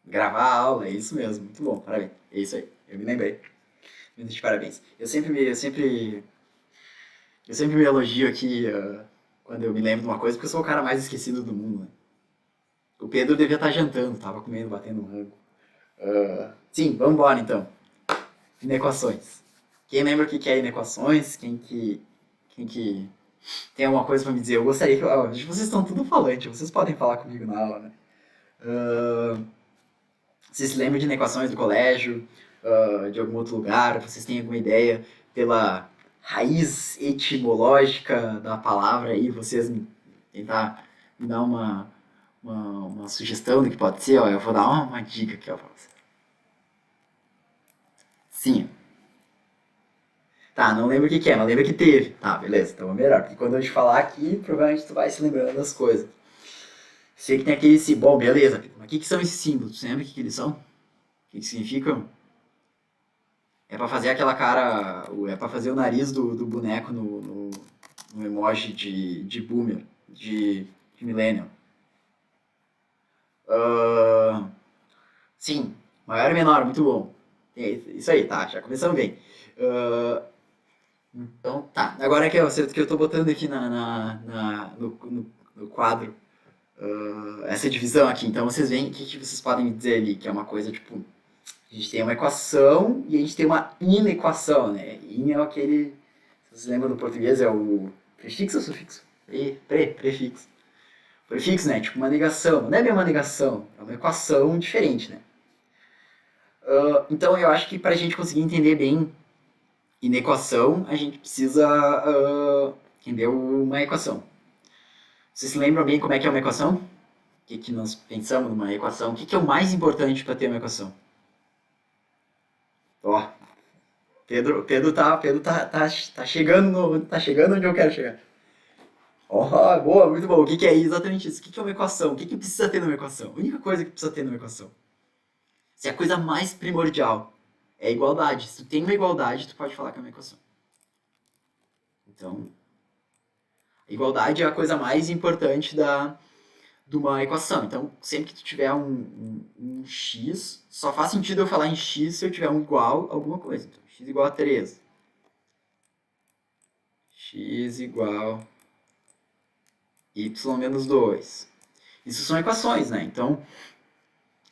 Gravar a aula, é isso mesmo. Muito bom, parabéns. É isso aí, eu me lembrei. Muito de parabéns. Eu sempre me elogio aqui quando eu me lembro de uma coisa, porque eu sou o cara mais esquecido do mundo, né? O Pedro devia estar jantando, tava comendo, batendo um rango. Sim, vamos embora então. Inequações. Quem lembra o que é inequações? Quem que tem alguma coisa pra me dizer? Eu gostaria que. Vocês estão tudo falante, vocês podem falar comigo na aula, né? Vocês se lembram de inequações do colégio, de algum outro lugar? Vocês têm alguma ideia pela raiz etimológica da palavra aí? Vocês tentar me dar uma sugestão do que pode ser? Ó, eu vou dar uma dica aqui ó, pra você. Sim. Tá, não lembro o que é, mas lembra que teve. Tá, beleza, então é melhor. Porque quando eu te falar aqui, provavelmente tu vai se lembrando das coisas. Sei que tem aquele símbolo. Bom, beleza. Mas o que são esses símbolos? Você lembra o que eles são? O que significam? É pra fazer aquela cara. É pra fazer o nariz do boneco no emoji de boomer, de millennial. Ah, sim, maior e menor, muito bom. É isso aí, tá, já começamos bem. Ah, então, tá. Agora que eu tô botando aqui no quadro essa divisão aqui. Então vocês veem o que vocês podem me dizer ali, que é uma coisa tipo. A gente tem uma equação e a gente tem uma inequação, né? In é aquele. Se vocês lembram do português, é o prefixo ou sufixo? Prefixo. Prefixo, né? Tipo uma negação. Não é bem uma negação, é uma equação diferente, né? Então eu acho que para a gente conseguir entender bem inequação, a gente precisa entender uma equação. Vocês se lembram bem como é que é uma equação? O que nós pensamos numa equação? O que é o mais importante para ter uma equação? Ó, Pedro tá chegando tá chegando onde eu quero chegar. Ó, boa, muito bom. O que é exatamente isso? O que é uma equação? O que precisa ter numa equação? A única coisa que precisa ter numa equação. Se é a coisa mais primordial é a igualdade. Se tu tem uma igualdade, tu pode falar que é uma equação. Então, a igualdade é a coisa mais importante de uma equação. Então, sempre que tu tiver um x, só faz sentido eu falar em x se eu tiver um igual a alguma coisa. Então, x igual a 3. X igual y menos 2. Isso são equações, né? Então,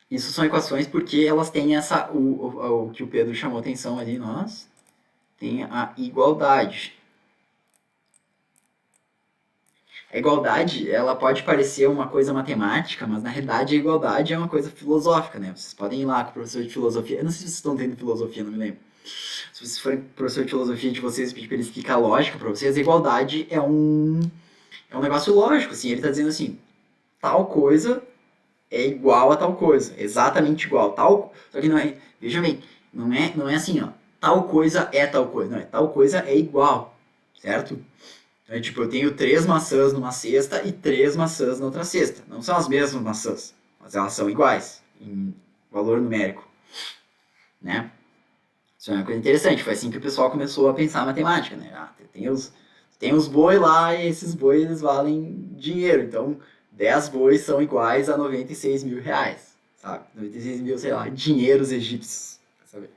isso são equações porque elas têm o que o Pedro chamou atenção ali, nós, tem a igualdade. A igualdade, ela pode parecer uma coisa matemática, mas na realidade a igualdade é uma coisa filosófica, né? Vocês podem ir lá com o professor de filosofia. Eu não sei se vocês estão tendo filosofia, não me lembro. Se vocês forem com o professor de filosofia de vocês pedir para ele explicar lógica para vocês, a igualdade é um negócio lógico, assim. Ele está dizendo assim, tal coisa é igual a tal coisa, exatamente igual. Só que não é, veja bem, não é assim, ó, tal coisa é tal coisa, não é, tal coisa é igual, certo? Então é tipo, eu tenho 3 maçãs numa cesta e 3 maçãs na outra cesta. Não são as mesmas maçãs, mas elas são iguais em valor numérico, né? Isso é uma coisa interessante, foi assim que o pessoal começou a pensar a matemática, né? Tem os boi lá e esses boi eles valem dinheiro, então 10 bois são iguais a 96 mil reais, sabe? 96 mil, sei lá, dinheiros egípcios, sabe?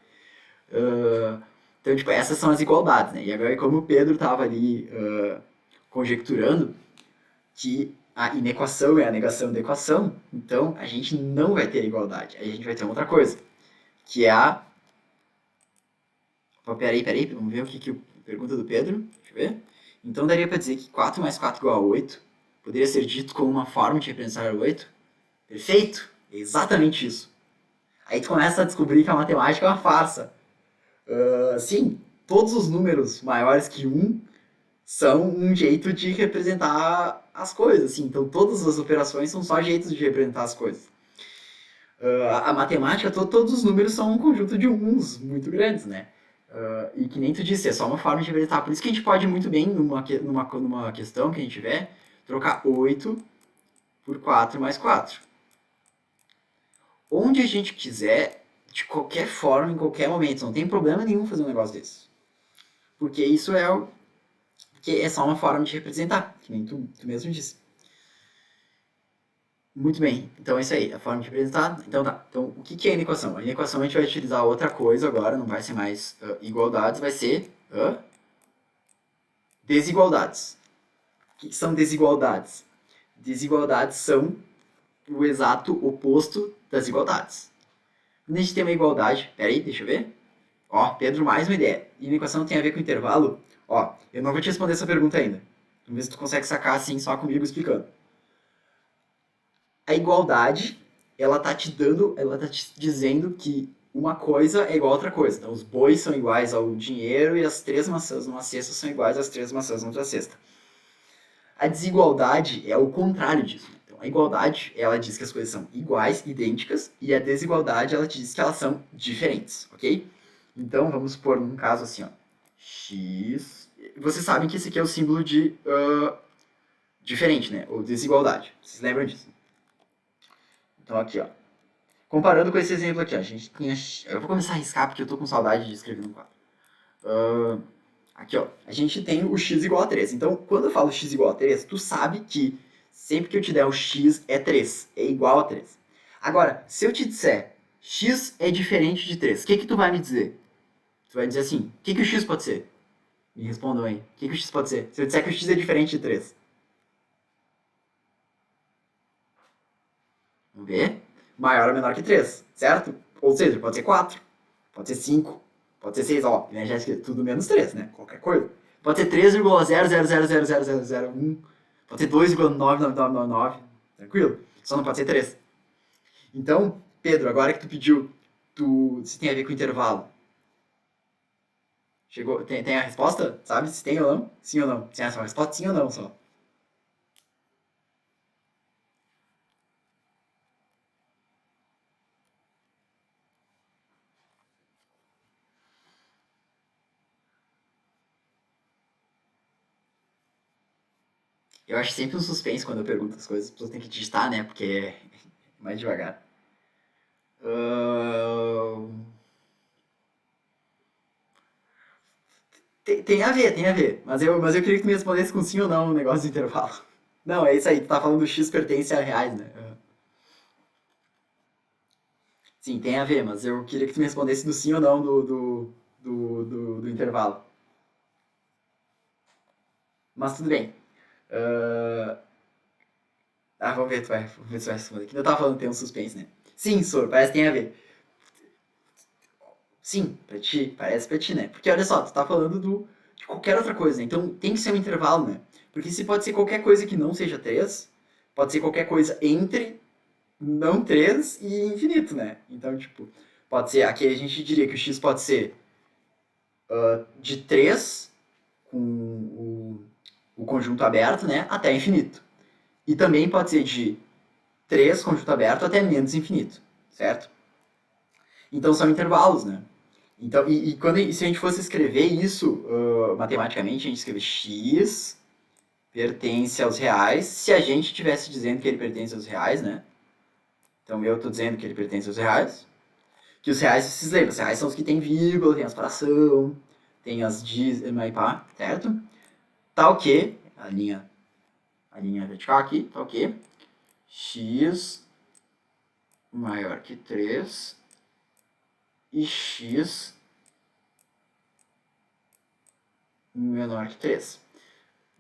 Então, tipo, essas são as igualdades, né? E agora, como o Pedro estava ali conjecturando que a inequação é a negação da equação, então a gente não vai ter igualdade, aí a gente vai ter uma outra coisa, que é a. Opa, peraí, vamos ver o que pergunta do Pedro. Deixa eu ver. Então daria para dizer que 4 mais 4 igual a 8 poderia ser dito como uma forma de representar 8. Perfeito! É exatamente isso. Aí tu começa a descobrir que a matemática é uma farsa. Sim, todos os números maiores que um são um jeito de representar as coisas. Assim. Então todas as operações são só jeitos de representar as coisas. A matemática, todos os números são um conjunto de uns muito grandes, né? E que nem tu disse, é só uma forma de representar. Por isso que a gente pode muito bem, numa questão que a gente tiver, trocar 8 por 4 mais 4. Onde a gente quiser, de qualquer forma, em qualquer momento. Não tem problema nenhum fazer um negócio desse. Porque isso porque é só uma forma de representar, que nem tu mesmo disse. Muito bem, então é isso aí, a forma de representar. Então tá, então o que que é a inequação? A inequação a gente vai utilizar outra coisa agora, não vai ser mais igualdades, vai ser desigualdades. O que que são desigualdades? Desigualdades são o exato oposto das igualdades. Quando a gente tem uma igualdade, peraí, deixa eu ver. Ó, Pedro, mais uma ideia. Inequação tem a ver com intervalo? Ó, eu não vou te responder essa pergunta ainda. Vamos ver se tu consegue sacar assim só comigo explicando. A igualdade, ela tá te dizendo que uma coisa é igual a outra coisa. Então, os bois são iguais ao dinheiro e as três maçãs numa cesta são iguais às três maçãs noutra cesta. A desigualdade é o contrário disso. Então, a igualdade, ela diz que as coisas são iguais, idênticas, e a desigualdade, ela diz que elas são diferentes, ok? Então, vamos supor num caso assim, ó. X... Vocês sabem que esse aqui é o símbolo de diferente, né? Ou desigualdade. Vocês lembram disso? Então, aqui, ó. Comparando com esse exemplo aqui, ó, a gente tinha. Eu vou começar a riscar porque eu tô com saudade de escrever no quadro. Aqui, ó. A gente tem o x igual a 3. Então, quando eu falo x igual a 3, tu sabe que sempre que eu te der o x é 3, é igual a 3. Agora, se eu te disser x é diferente de 3, o que que tu vai me dizer? Tu vai dizer assim, o que que o x pode ser? Me respondam aí. O que que o x pode ser? Se eu disser que o x é diferente de 3. Vamos ver. Maior ou menor que 3, certo? Ou seja, pode ser 4, pode ser 5, pode ser 6, ó, né? Já esqueci, tudo menos 3, né? Qualquer coisa. Pode ser 3,000000001, pode ser 2,99999, tranquilo? Só não pode ser 3. Então, Pedro, agora que tu pediu, se tem a ver com intervalo, chegou, tem a resposta? Sabe se tem ou não? Sim ou não? Tem a resposta sim ou não só? Eu acho sempre um suspense quando eu pergunto as coisas, as pessoas têm que digitar, né? Porque é mais devagar. Ahn, tem a ver. Mas eu queria que tu me respondesse com sim ou não no negócio do intervalo. Não, é isso aí. Tu tá falando do X pertence a reais, né? Sim, tem a ver, mas eu queria que tu me respondesse do sim ou não do intervalo. Mas tudo bem. Ah, vamos ver se tu vai responder. Que eu tava falando que tem um suspense, né? Sim, Sor, parece que tem a ver. Sim, pra ti, parece pra ti, né? Porque olha só, tu tá falando de qualquer outra coisa, né? Então tem que ser um intervalo, né? Porque se pode ser qualquer coisa que não seja 3, pode ser qualquer coisa entre não 3 e infinito, né? Então, tipo, pode ser. Aqui a gente diria que o x pode ser de 3 com o conjunto aberto, né? Até infinito. E também pode ser de 3 conjunto aberto até menos infinito, certo? Então são intervalos, né? Então, e se a gente fosse escrever isso matematicamente, a gente escreve x pertence aos reais, se a gente estivesse dizendo que ele pertence aos reais, né? Então eu estou dizendo que ele pertence aos reais, que os reais, vocês lembram, os reais são os que tem vírgula, tem as fração, tem as dízimas e pá, certo? Tal que, a linha vertical aqui, tal que, x maior que 3 e x menor que 3.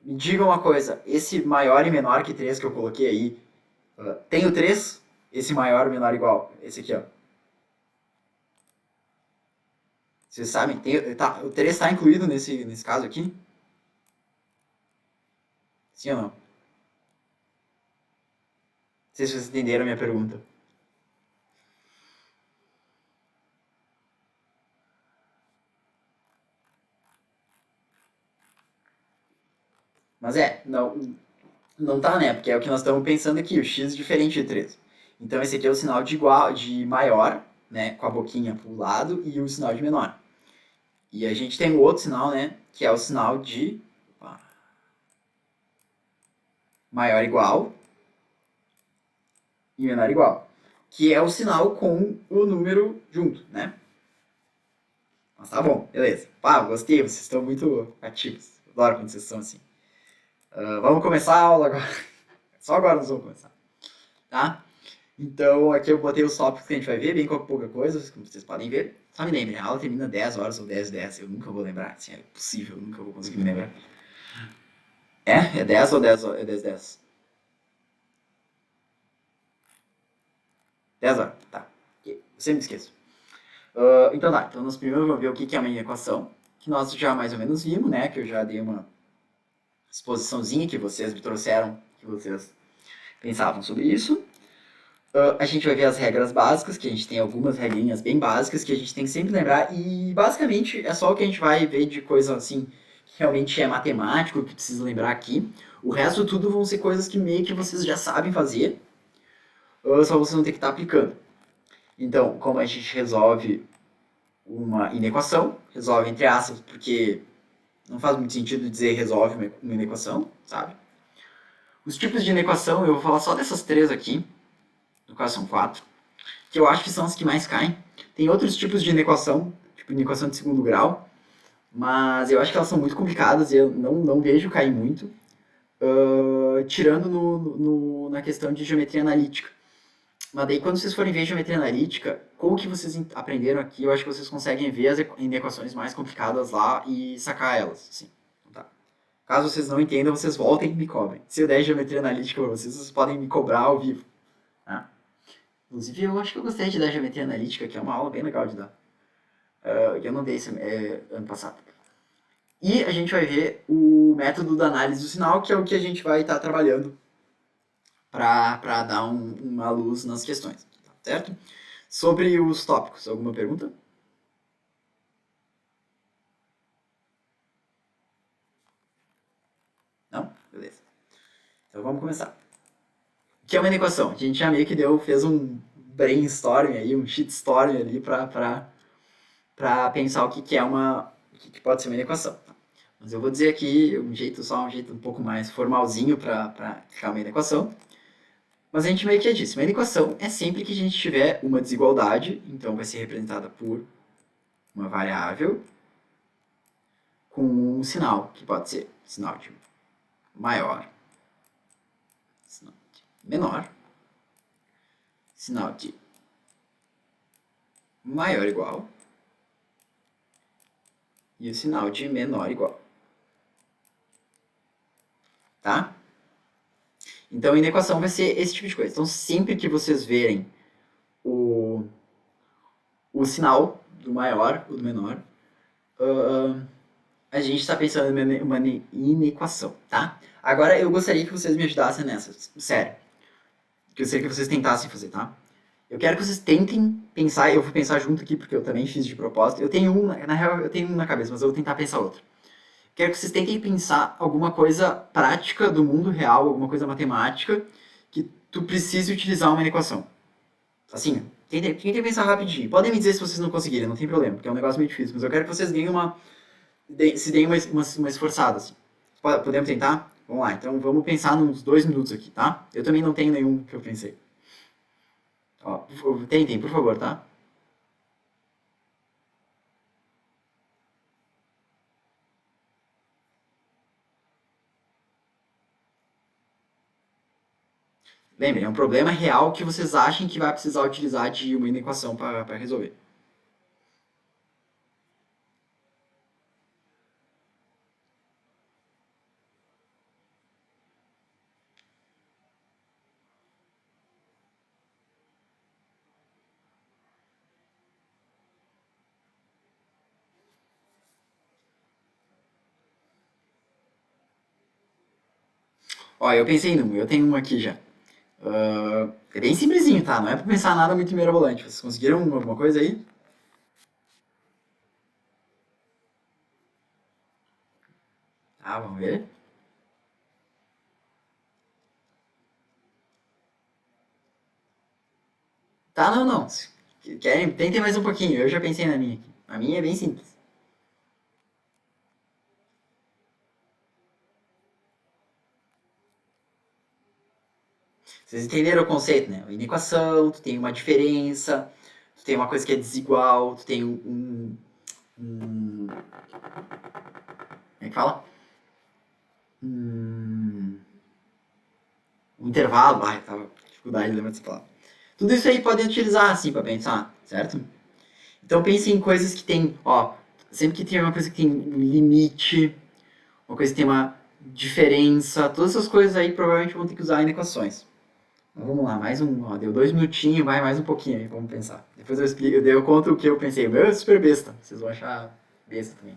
Me diga uma coisa, esse maior e menor que 3 que eu coloquei aí, tem o 3? Esse maior, menor, igual, esse aqui, ó. Vocês sabem? O 3 está incluído nesse caso aqui? Sim ou não? Não sei se vocês entenderam a minha pergunta. Mas não tá, né? Porque é o que nós estamos pensando aqui, o x é diferente de 3. Então esse aqui é o sinal de igual, de maior, né? Com a boquinha pro lado, e o sinal de menor. E a gente tem o outro sinal, né? Que é o sinal de maior igual e menor igual. Que é o sinal com o número junto, né? Mas tá bom, beleza. Pá, gostei, vocês estão muito ativos. Adoro quando vocês são assim. Vamos começar a aula agora. Só agora nós vamos começar. tá? Então, aqui eu botei os tópicos que a gente vai ver, bem pouca coisa, como vocês podem ver. Só me lembrem, a aula termina 10 horas ou 10h10, eu nunca vou lembrar, assim, é possível, eu nunca vou conseguir me lembrar. É 10 ou 10 horas? É 10h10? 10 horas, tá. Eu sempre esqueço. Então tá, então nós primeiro vamos ver o que é uma equação, que nós já mais ou menos vimos, né, que eu já dei uma exposiçãozinha que vocês me trouxeram, que vocês pensavam sobre isso. A gente vai ver as regras básicas, que a gente tem algumas regrinhas bem básicas que a gente tem que sempre lembrar, e basicamente é só o que a gente vai ver de coisa assim, que realmente é matemático, que precisa lembrar aqui. O resto tudo vão ser coisas que meio que vocês já sabem fazer, só vocês vão ter que estar aplicando. Então, como a gente resolve uma inequação, resolve entre aspas, porque não faz muito sentido dizer resolve uma inequação, sabe? Os tipos de inequação, eu vou falar só dessas três aqui, no caso são quatro, que eu acho que são as que mais caem. Tem outros tipos de inequação, tipo inequação de segundo grau, mas eu acho que elas são muito complicadas e eu não vejo cair muito, tirando na questão de geometria analítica. Mas daí quando vocês forem ver geometria analítica, com o que vocês aprenderam aqui, eu acho que vocês conseguem ver as inequações mais complicadas lá e sacar elas. Assim. Então, tá. Caso vocês não entendam, vocês voltem e me cobrem. Se eu der geometria analítica para vocês, vocês podem me cobrar ao vivo. Tá? Inclusive, eu acho que eu gostei de dar geometria analítica, que é uma aula bem legal de dar. Eu não dei esse, ano passado. E a gente vai ver o método da análise do sinal, que é o que a gente vai estar trabalhando para dar uma luz nas questões. Tá certo? Sobre os tópicos, alguma pergunta? Não? Beleza. Então vamos começar. O que é uma inequação? A gente já meio que fez um brainstorming aí, um shitstorm ali para pensar o que é o que pode ser uma inequação. Mas eu vou dizer aqui um jeito um pouco mais formalzinho para explicar uma inequação. Mas a gente meio que já disse, uma inequação é sempre que a gente tiver uma desigualdade, então vai ser representada por uma variável com um sinal, que pode ser sinal de maior, sinal de menor, sinal de maior igual e o sinal de menor igual. Tá? Então a inequação vai ser esse tipo de coisa. Então sempre que vocês verem o, o sinal do maior ou do menor, a gente está pensando em uma inequação, tá? Agora eu gostaria que vocês me ajudassem nessa, sério. Que eu sei que vocês tentassem fazer, tá? Eu quero que vocês tentem pensar, eu vou pensar junto aqui porque eu também fiz de propósito. Eu tenho na real eu tenho um na cabeça, mas eu vou tentar pensar outro. Quero que vocês tentem pensar alguma coisa prática do mundo real, alguma coisa matemática que tu precise utilizar uma equação. Assim, tentem pensar rapidinho. Podem me dizer se vocês não conseguirem, não tem problema, porque é um negócio meio difícil, mas eu quero que vocês deem se deem uma esforçada. Assim. Podemos tentar? Vamos lá, então vamos pensar nos 2 minutos aqui, tá? Eu também não tenho nenhum que eu pensei. Ó, tentem, por favor, tá? Lembrem, é um problema real que vocês achem que vai precisar utilizar de uma inequação para resolver. Ó, eu pensei num, eu tenho um aqui já. É bem simplesinho, tá? Não é pra pensar nada muito mirabolante. Vocês conseguiram alguma coisa aí? Tá, vamos ver. Tá, não, não. Se querem, tentem mais um pouquinho. Eu já pensei na minha aqui. A minha é bem simples. Vocês entenderam o conceito, né? Uma inequação, tu tem uma diferença, tu tem uma coisa que é desigual, tu tem como é que fala? Um intervalo, tava Dificuldade, lembra dessa palavra. Tudo isso aí pode utilizar, assim, pra pensar, certo? Então pense em coisas que tem, ó, sempre que tem uma coisa que tem um limite, uma coisa que tem uma diferença, todas essas coisas aí provavelmente vão ter que usar em equações. Então, vamos lá, mais um, ó, deu 2 minutinhos, vai mais um pouquinho aí, vamos pensar. Depois eu explico, eu conto o que eu pensei. O meu é super besta, vocês vão achar besta também.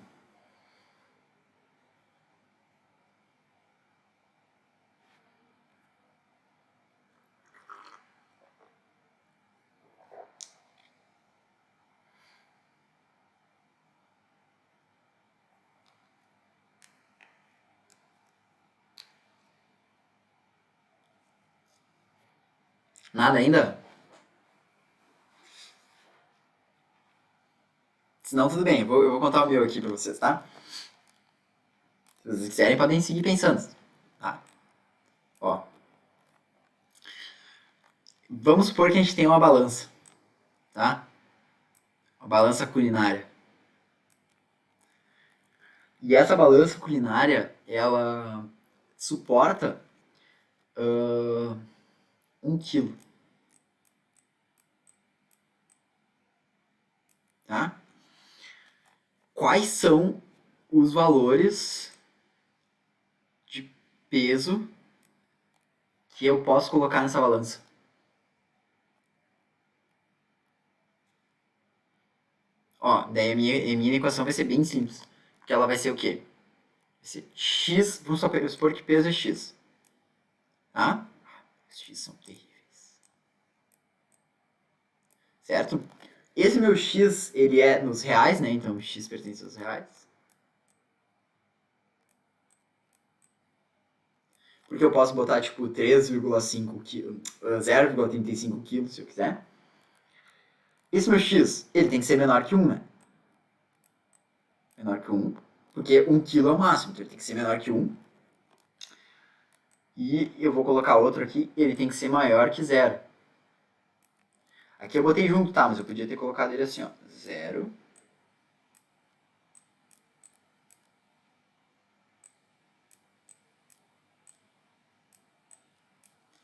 Nada ainda? Se não, tudo bem, eu vou contar o meu aqui pra vocês, tá? Se vocês quiserem, podem seguir pensando. Tá? Ó, vamos supor que a gente tem uma balança, tá? Uma balança culinária. E essa balança culinária, ela suporta 1 quilo, tá? Quais são os valores de peso que eu posso colocar nessa balança? Ó, daí a minha equação vai ser bem simples. Porque ela vai ser o quê? Vai ser x, vamos supor que peso é x. Tá? Os x são terríveis. Certo? Esse meu x, ele é nos reais, né? Então x pertence aos reais. Porque eu posso botar tipo 3,5 kg, 0,35 kg se eu quiser. Esse meu x, ele tem que ser menor que 1, né? Menor que 1, porque 1 kg é o máximo, então ele tem que ser menor que 1. E eu vou colocar outro aqui, ele tem que ser maior que 0. Aqui eu botei junto, tá? Mas eu podia ter colocado ele assim, ó. 0.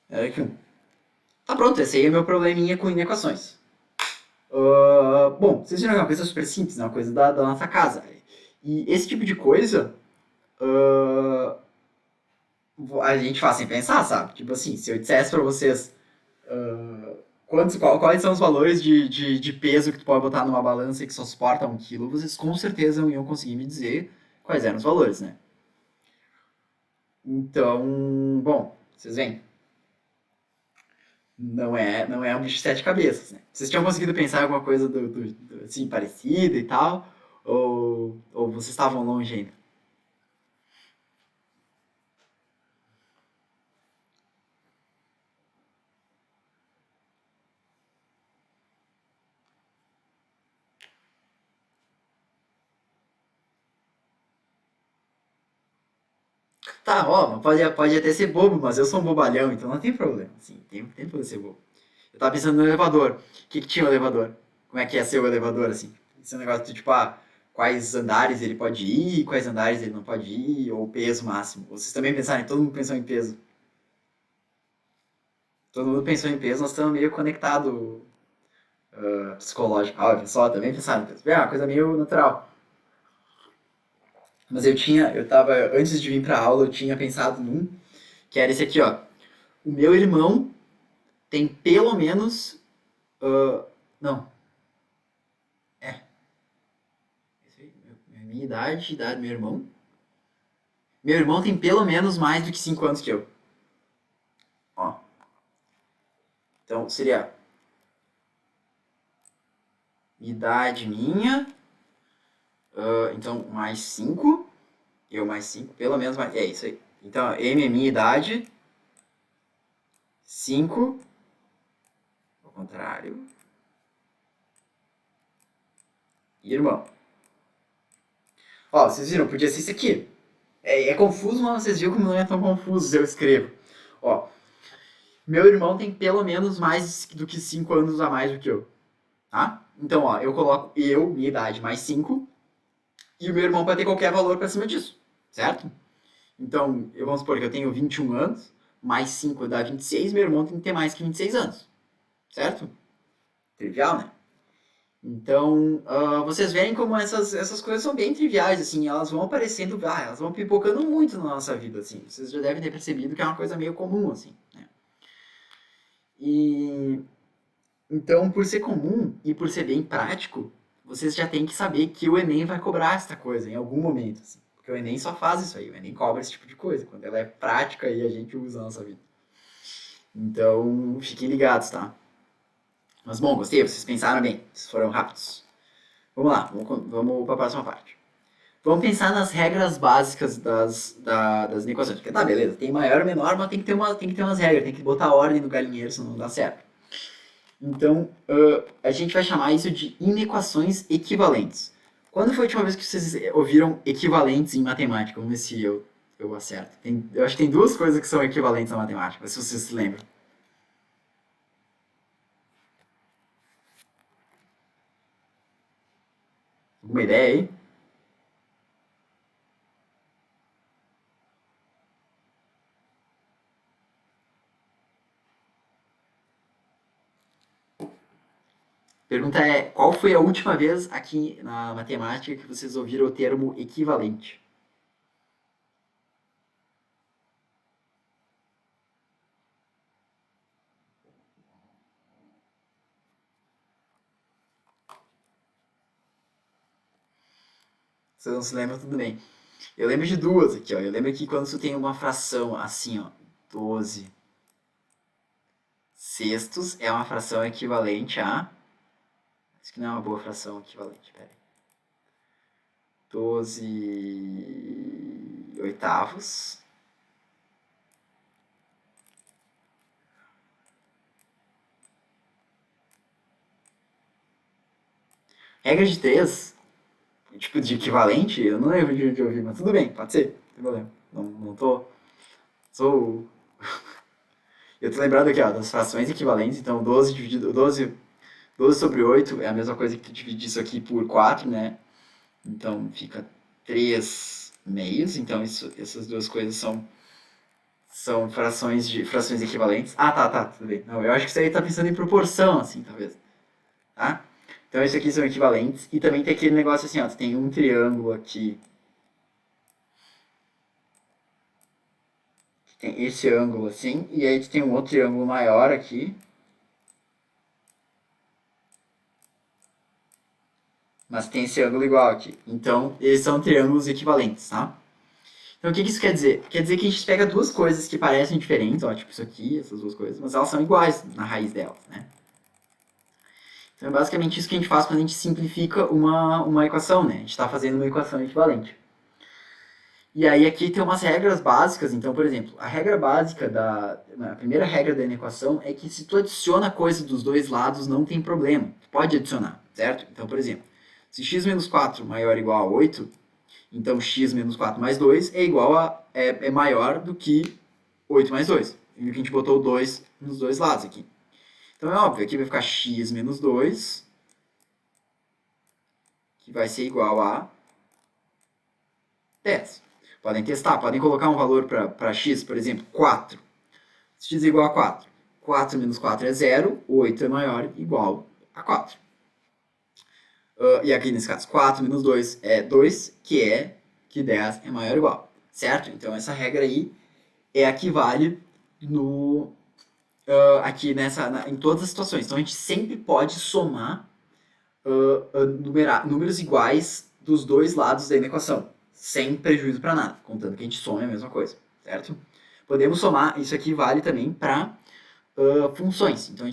Era aqui 1. Tá pronto, esse aí é meu probleminha com inequações. Bom, vocês viram que é uma coisa super simples, né? Uma coisa da nossa casa. E esse tipo de coisa, a gente faz sem pensar, sabe? Tipo assim, se eu dissesse pra vocês quais são os valores de peso que tu pode botar numa balança e que só suporta 1 quilo, vocês com certeza não iam conseguir me dizer quais eram os valores, né? Então, bom, vocês veem, não é um bicho de 7 cabeças, né? Vocês tinham conseguido pensar em alguma coisa assim, parecida e tal? Ou vocês estavam longe ainda? Tá, ó, pode até ser bobo, mas eu sou um bobalhão, então não tem problema. Assim, tem problema ser bobo. Eu tava pensando no elevador. O que tinha o elevador? Como é que ia ser o elevador, assim? Esse é um negócio de, tipo, quais andares ele pode ir, quais andares ele não pode ir, ou o peso máximo. Vocês também pensaram, todo mundo pensou em peso. Todo mundo pensou em peso, nós estamos meio conectado psicológico. Ah, o pessoal também pensaram em peso. É uma coisa meio natural. Mas eu tava, antes de vir pra aula, eu tinha pensado num, que era esse aqui, ó. O meu irmão tem pelo menos. Não, é. Esse aí, minha idade do meu irmão. Meu irmão tem pelo menos mais do que 5 anos que eu. Ó. Então seria idade minha. Então mais 5. Eu mais 5, pelo menos mais. É isso aí. Então, M é minha idade. 5. Ao contrário. Irmão. Ó, vocês viram? Podia ser isso aqui. É confuso, mas vocês viram como não é tão confuso se eu escrevo. Ó, meu irmão tem pelo menos mais do que 5 anos a mais do que eu. Tá? Então, ó, eu coloco minha idade, mais 5. E o meu irmão pode ter qualquer valor pra cima disso. Certo? Então, vamos supor que eu tenho 21 anos. mais 5 dá 26, meu irmão tem que ter mais que 26 anos. Certo? Trivial, né? Então, vocês veem como essas coisas são bem triviais, assim, elas vão aparecendo, elas vão pipocando muito na nossa vida, assim. Vocês já devem ter percebido que é uma coisa meio comum, assim, né? E então, por ser comum e por ser bem prático, vocês já têm que saber que o Enem vai cobrar esta coisa em algum momento, assim. Porque o Enem só faz isso aí, o Enem cobra esse tipo de coisa, quando ela é prática e a gente usa na nossa vida. Então, fiquem ligados, tá? Mas bom, gostei, vocês pensaram bem, vocês foram rápidos. Vamos lá, vamos para a próxima parte. Vamos pensar nas regras básicas das equações. Porque tá, beleza, tem maior ou menor, mas tem que ter umas regras, tem que botar ordem no galinheiro, senão não dá certo. Então, a gente vai chamar isso de inequações equivalentes. Quando foi a última vez que vocês ouviram equivalentes em matemática? Vamos ver se eu acerto. Eu acho que tem duas coisas que são equivalentes na matemática, se vocês se lembram. Alguma ideia aí? Pergunta é, qual foi a última vez aqui na matemática que vocês ouviram o termo equivalente? Se vocês não se lembram, tudo bem. Eu lembro de duas aqui, ó. Eu lembro que quando você tem uma fração assim, ó, 12 sextos é uma fração equivalente a... Isso que não é uma boa fração equivalente, pera aí. 12 oitavos. Regra de 3, tipo de equivalente, eu não lembro de ouvir, mas tudo bem, pode ser, não tem problema. Não tô... Sou... Eu tô lembrado aqui, ó, das frações equivalentes, então 12 dividido... 12 sobre 8 é a mesma coisa que tu dividir isso aqui por 4, né? Então fica 3 meios, então essas duas coisas são frações equivalentes. Ah, tá, tudo bem. Não, eu acho que você aí tá pensando em proporção, assim, talvez. Tá? Então isso aqui são equivalentes. E também tem aquele negócio assim, ó, tu tem um triângulo aqui, tem esse ângulo assim, e aí tu tem um outro triângulo maior aqui, mas tem esse ângulo igual aqui. Então, eles são triângulos equivalentes, tá? Então, o que isso quer dizer? Quer dizer que a gente pega duas coisas que parecem diferentes, ó, tipo isso aqui, essas duas coisas, mas elas são iguais na raiz delas, né? Então, é basicamente isso que a gente faz quando a gente simplifica uma equação, né? A gente está fazendo uma equação equivalente. E aí aqui tem umas regras básicas, então, por exemplo, a regra básica a primeira regra da equação é que se tu adiciona coisa dos dois lados, não tem problema. Tu pode adicionar, certo? Então, por exemplo, se x menos 4 maior ou igual a 8, então x menos 4 mais 2 é igual é maior do que 8 mais 2. Viu que a gente botou o 2 nos dois lados aqui. Então é óbvio, aqui vai ficar x menos 2, que vai ser igual a 10. Podem testar, podem colocar um valor para x, por exemplo, 4. Se x é igual a 4, 4 menos 4 é 0, 8 é maior igual a 4. E aqui nesse caso, 4 menos 2 é 2, que 10 é maior ou igual, certo? Então essa regra aí é a que vale aqui em todas as situações. Então a gente sempre pode somar números iguais dos dois lados da equação, sem prejuízo para nada, contando que a gente some a mesma coisa, certo? Podemos somar, isso aqui vale também para funções, então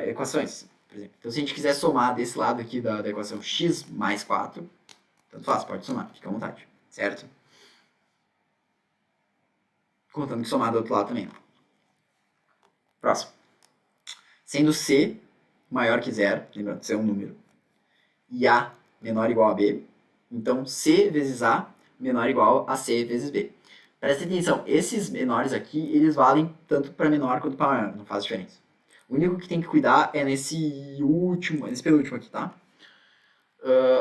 equações, por exemplo. Então se a gente quiser somar desse lado aqui da equação x mais 4, tanto faz, pode somar, fica à vontade, certo? Contando que somar do outro lado também. Próximo. Sendo c maior que zero, lembrando que c é um número, e a menor ou igual a b, então c vezes a menor ou igual a c vezes b. Presta atenção, esses menores aqui, eles valem tanto para menor quanto para maior, não faz diferença. O único que tem que cuidar é nesse penúltimo aqui, tá?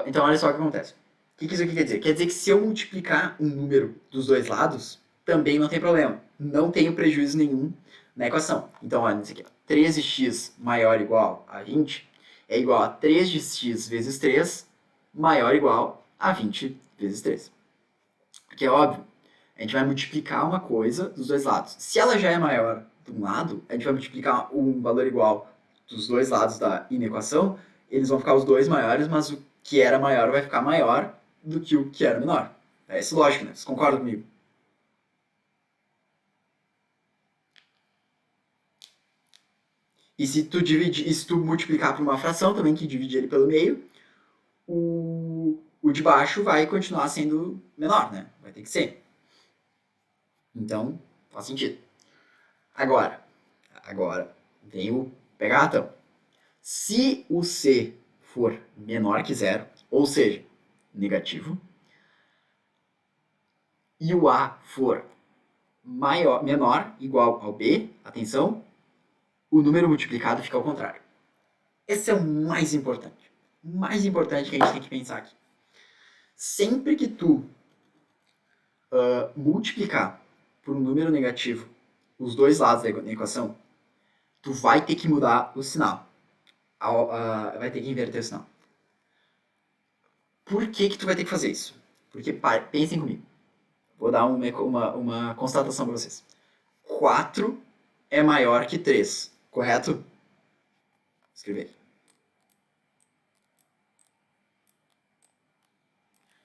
Então olha só o que acontece. O que isso aqui quer dizer? Quer dizer que se eu multiplicar um número dos dois lados, também não tem problema. Não tenho prejuízo nenhum na equação. Então, olha isso aqui. 13x maior ou igual a 20 é igual a 3 de x vezes 3 maior ou igual a 20 vezes 3. Porque é óbvio, a gente vai multiplicar uma coisa dos dois lados. Se ela já é maior de um lado, a gente vai multiplicar um valor igual dos dois lados da inequação, eles vão ficar os dois maiores, mas o que era maior vai ficar maior do que o que era menor. É isso lógico, né? Vocês concordam comigo? E se tu multiplicar por uma fração também, que divide ele pelo meio, o de baixo vai continuar sendo menor, né? Vai ter que ser. Então, faz sentido. Agora vem o pegar ratão. Se o C for menor que zero, ou seja, negativo, e o A for menor, igual ao B, atenção, o número multiplicado fica ao contrário. Esse é o mais importante. O mais importante que a gente tem que pensar aqui. Sempre que tu multiplicar por um número negativo os dois lados da equação, tu vai ter que mudar o sinal. Vai ter que inverter o sinal. Por que tu vai ter que fazer isso? Porque, pensem comigo. Vou dar uma constatação para vocês. 4 é maior que 3, correto? Vou escrever aqui.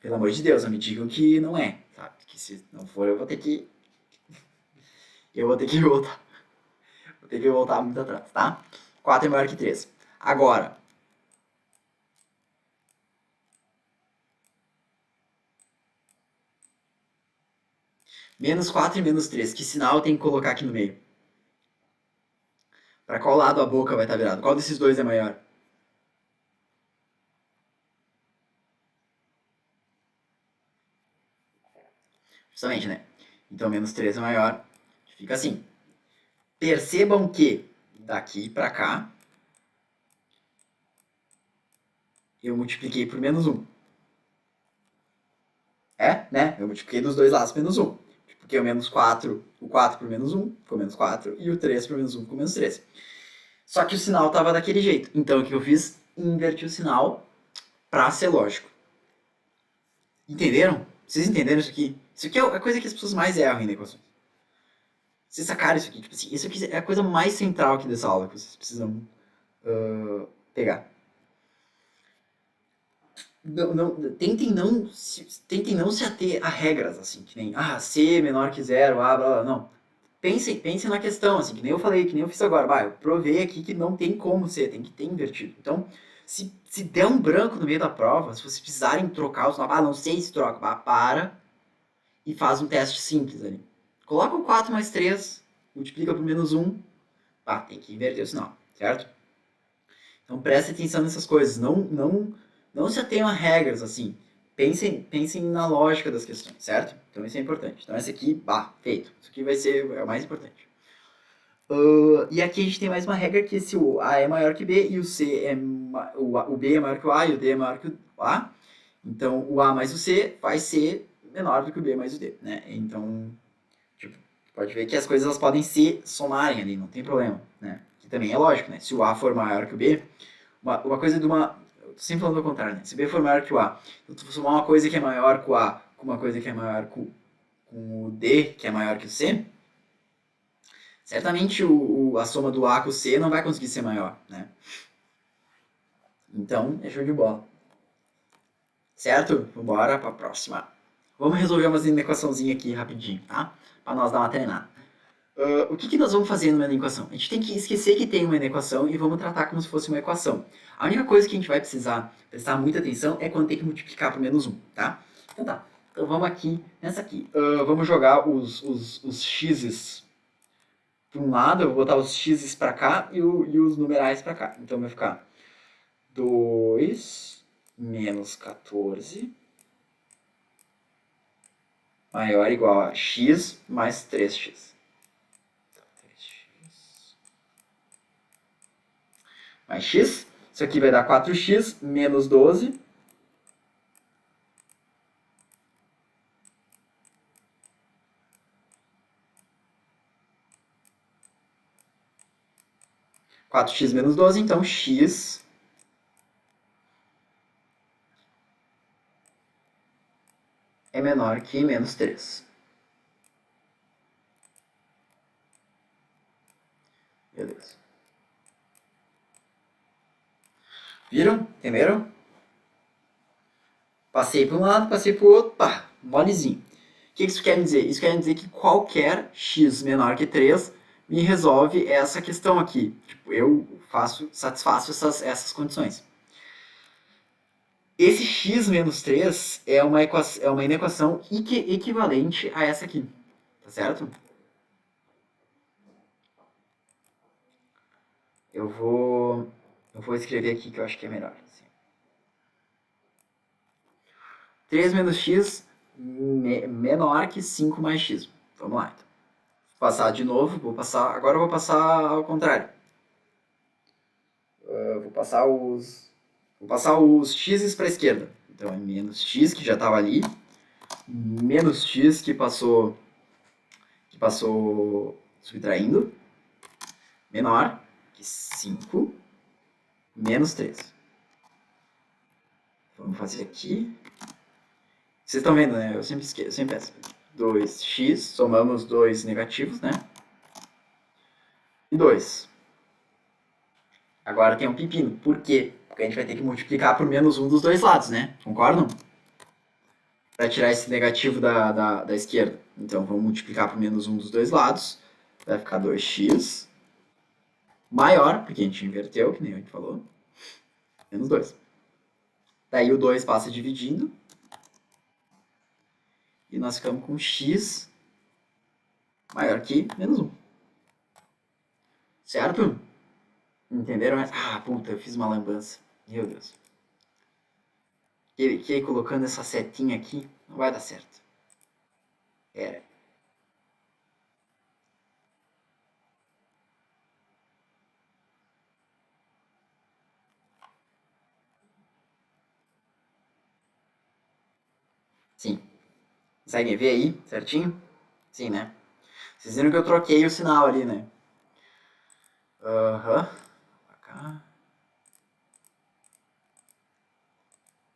Pelo amor de Deus, não me digam que não é, sabe? Que se não for, eu vou ter que voltar. Vou ter que voltar muito atrás, tá? 4 é maior que 3. Agora, menos 4 e menos 3, que sinal eu tenho que colocar aqui no meio? Para qual lado a boca vai estar virada? Qual desses dois é maior? Justamente, né? Então, menos 3 é maior. Fica assim. Percebam que daqui para cá eu multipliquei por menos 1. É, né? Eu multipliquei dos dois lados por menos 1. Porque o menos 4, o 4 por menos 1 ficou menos 4 e o 3 por menos 1 ficou menos 3. Só que o sinal estava daquele jeito. Então o que eu fiz? Inverti o sinal para ser lógico. Entenderam? Vocês entenderam isso aqui? Isso aqui é a coisa que as pessoas mais erram em equações. Vocês sacaram isso aqui? Tipo assim, isso aqui é a coisa mais central aqui dessa aula que vocês precisam pegar. Tentem não se ater a regras, assim, que nem, C menor que zero, blá, blá, não. Pensem na questão, assim, que nem eu falei, que nem eu fiz agora. Eu provei aqui que não tem como ser, tem que ter invertido. Então, se der um branco no meio da prova, se vocês precisarem trocar os nomes, não sei se troca, para e faz um teste simples ali. Coloca o 4 mais 3, multiplica por menos 1, tem que inverter o sinal, certo? Então, preste atenção nessas coisas, não se atenham a regras, assim. Pensem na lógica das questões, certo? Então isso é importante. Então esse aqui, feito. Isso aqui vai ser o mais importante. E aqui a gente tem mais uma regra que se o A é maior que B e o C é o B é maior que o A e o D é maior que o A, então o A mais o C vai ser menor do que o B mais o D, né? Então, tipo, pode ver que as coisas elas podem se somarem ali, não tem problema, né? Que também é lógico, né? Se o A for maior que o B, uma coisa de uma sempre falando ao contrário, né? Se B for maior que o A, então tu somar uma coisa que é maior que o A com uma coisa que é maior com o D, que é maior que o C, certamente a soma do A com o C não vai conseguir ser maior, né? Então, é show de bola. Certo? Vambora para a próxima. Vamos resolver umas equaçãozinha aqui rapidinho, tá? Para nós dar uma treinada. O que nós vamos fazer numa equação? A gente tem que esquecer que tem uma equação e vamos tratar como se fosse uma equação. A única coisa que a gente vai precisar prestar muita atenção é quando tem que multiplicar por menos 1, tá? Então tá. Então vamos aqui, nessa aqui. Vamos jogar os x's para um lado, eu vou botar os x's para cá e os numerais para cá. Então vai ficar 2 menos 14 maior ou igual a x mais 3x. Mais x. Isso aqui vai dar 4x menos 12. 4x menos 12, então x é menor que menos 3. Beleza. Viram? Entenderam? Passei para um lado, passei para o outro, pá, molezinho. O que isso quer dizer? Isso quer dizer que qualquer x menor que 3 me resolve essa questão aqui. Tipo, eu satisfaço essas condições. Esse x menos 3 é uma inequação equivalente a essa aqui. Tá certo? Eu vou escrever aqui que eu acho que é melhor. Assim. 3 menos x menor que 5 mais x. Vamos lá, então. Vou passar de novo, agora eu vou passar ao contrário. Vou passar os x para a esquerda. Então é menos x, que já estava ali, menos x que passou subtraindo, menor que 5, menos 3. Vamos fazer aqui. Vocês estão vendo, né? Eu sempre esqueço, eu sempre peço. 2x, somamos dois negativos, né? E 2. Agora tem um pepino. Por quê? Porque a gente vai ter que multiplicar por menos 1 dos dois lados, né? Concordam? Para tirar esse negativo da esquerda. Então vamos multiplicar por menos 1 dos dois lados. Vai ficar 2x maior, porque a gente inverteu, que nem a gente falou. Menos 2. Daí o 2 passa dividindo. E nós ficamos com x maior que menos 1. Certo? Entenderam? Ah, puta, eu fiz uma lambança. Meu Deus. Que colocando essa setinha aqui, não vai dar certo. É. Sim. Conseguem ver aí, certinho? Sim, né? Vocês viram que eu troquei o sinal ali, né? Aham. Pra cá.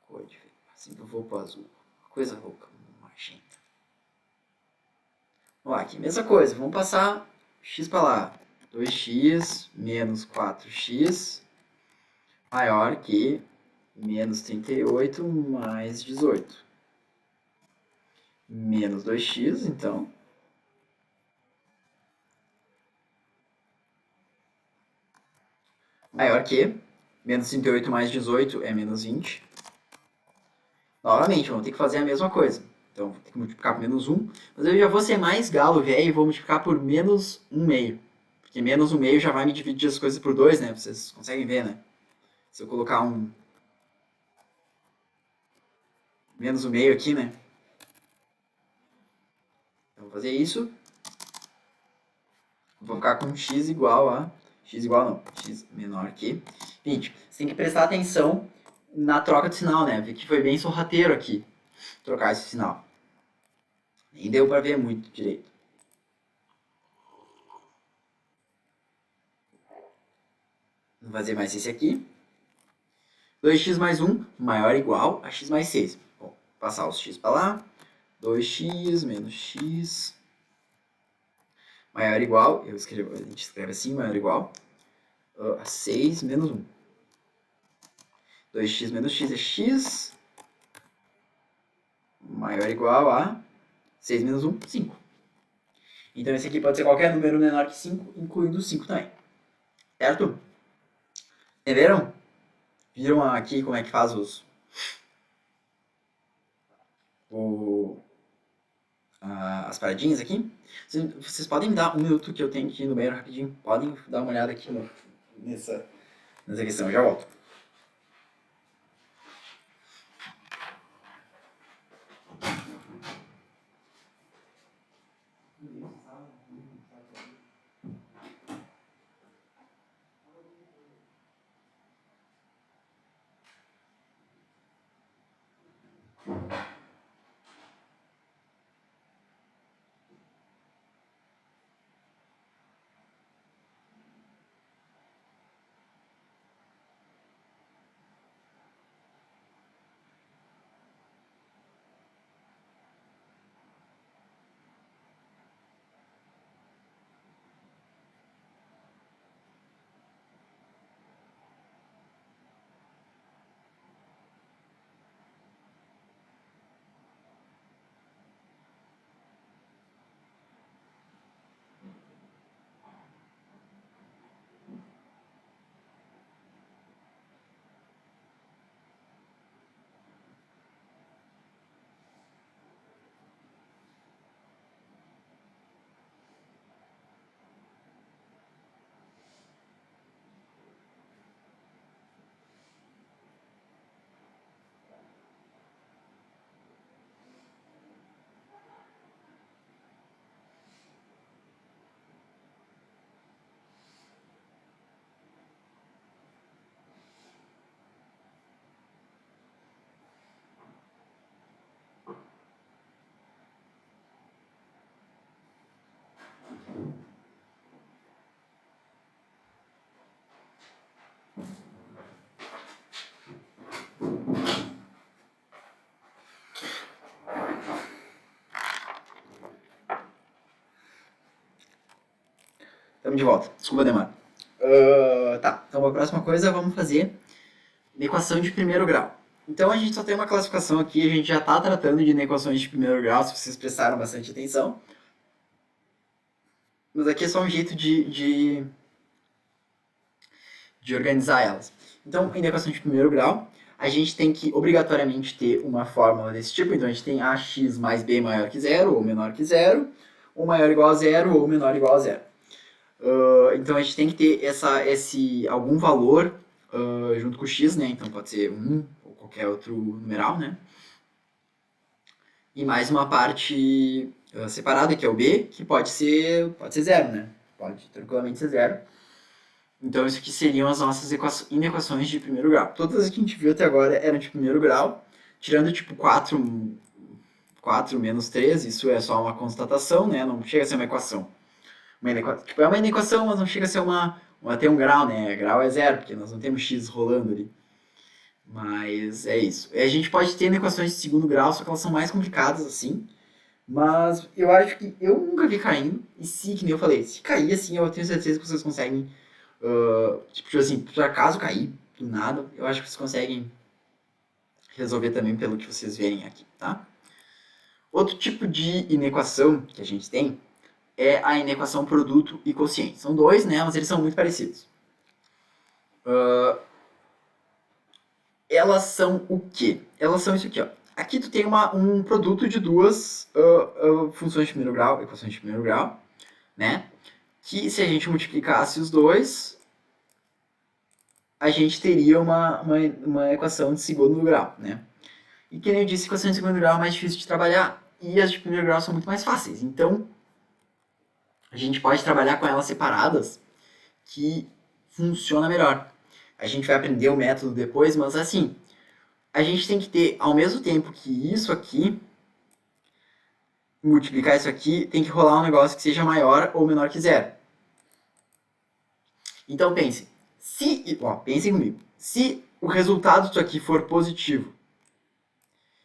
Code. Assim que eu vou pro azul. Coisa louca. Magenta. Vamos lá, aqui. Mesma coisa. Vamos passar x pra lá. 2x menos 4x maior que menos 38 mais 18. Menos 2x, então. Maior que menos 38 mais 18 é menos 20. Novamente, vamos ter que fazer a mesma coisa. Então, vou ter que multiplicar por menos 1. Mas eu já vou ser mais galo, velho, e vou multiplicar por menos 1 meio. Porque menos 1 meio já vai me dividir as coisas por 2, né? Vocês conseguem ver, né? Se eu colocar um menos 1 meio aqui, né? Então, vou fazer isso. Vou ficar com x igual a... x igual não, x menor que 20. Você tem que prestar atenção na troca de sinal, né? Ver que foi bem sorrateiro aqui trocar esse sinal. Nem deu para ver muito direito. Vou fazer mais esse aqui. 2x mais 1 maior ou igual a x mais 6. Bom, passar os x para lá. 2x menos x maior ou igual, a gente escreve assim, maior ou igual a 6 menos 1. 2x menos x é x maior ou igual a 6 menos 1, 5. Então esse aqui pode ser qualquer número menor que 5, incluindo 5 também. Certo? Entenderam? Viram aqui como é que faz as paradinhas aqui? Vocês podem me dar um minuto que eu tenho que ir no banheiro rapidinho? Podem dar uma olhada aqui nessa questão, eu já volto. Estamos de volta. Desculpa a demora. Tá, então a próxima coisa vamos fazer equação de primeiro grau. Então a gente só tem uma classificação aqui, a gente já está tratando de inequações de primeiro grau, se vocês prestaram bastante atenção. Mas aqui é só um jeito de organizar elas. Então, em equação de primeiro grau, a gente tem que obrigatoriamente ter uma fórmula desse tipo. Então a gente tem ax mais b maior que zero ou menor que zero, ou maior ou igual a zero ou menor ou igual a zero. Então a gente tem que ter algum valor junto com o x, né? Então pode ser 1 ou qualquer outro numeral, né? E mais uma parte separada, que é o b, que pode ser zero, né? Pode tranquilamente ser zero. Então isso aqui seriam as nossas inequações de primeiro grau. Todas as que a gente viu até agora eram de primeiro grau, tirando tipo 4 menos 3, isso é só uma constatação, né? Não chega a ser uma equação. É uma inequação, mas não chega a ser ter um grau, né? Grau é zero, porque nós não temos x rolando ali. Mas é isso. A gente pode ter inequações de segundo grau, só que elas são mais complicadas assim. Mas eu acho que eu nunca vi caindo. E se, que nem eu falei, se cair assim, eu tenho certeza que vocês conseguem. Tipo assim, por acaso cair do nada, eu acho que vocês conseguem resolver também pelo que vocês verem aqui, tá? Outro tipo de inequação que a gente tem é a inequação produto e quociente. São dois, né? Mas eles são muito parecidos. Elas são o quê? Elas são isso aqui, ó. Aqui tu tem um produto de duas funções de primeiro grau, equações de primeiro grau, né? Que se a gente multiplicasse os dois, a gente teria uma equação de segundo grau, né? E que nem eu disse, equação de segundo grau é mais difícil de trabalhar e as de primeiro grau são muito mais fáceis. Então, a gente pode trabalhar com elas separadas, que funciona melhor. A gente vai aprender o método depois, mas assim, a gente tem que ter, ao mesmo tempo que isso aqui, multiplicar isso aqui, tem que rolar um negócio que seja maior ou menor que zero. Então pense, pensem comigo, se o resultado disso aqui for positivo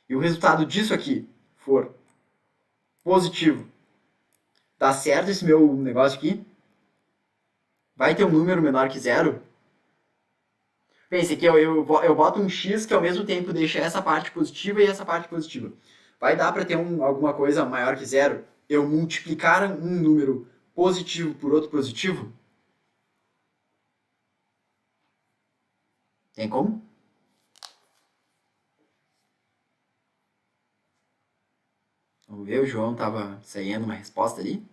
e o resultado disso aqui for positivo, dá certo esse meu negócio aqui? Vai ter um número menor que zero? Pense que eu boto um x que ao mesmo tempo deixa essa parte positiva e essa parte positiva. Vai dar para ter alguma coisa maior que zero? Eu multiplicar um número positivo por outro positivo? Tem como? Vamos ver, o João estava saindo uma resposta ali.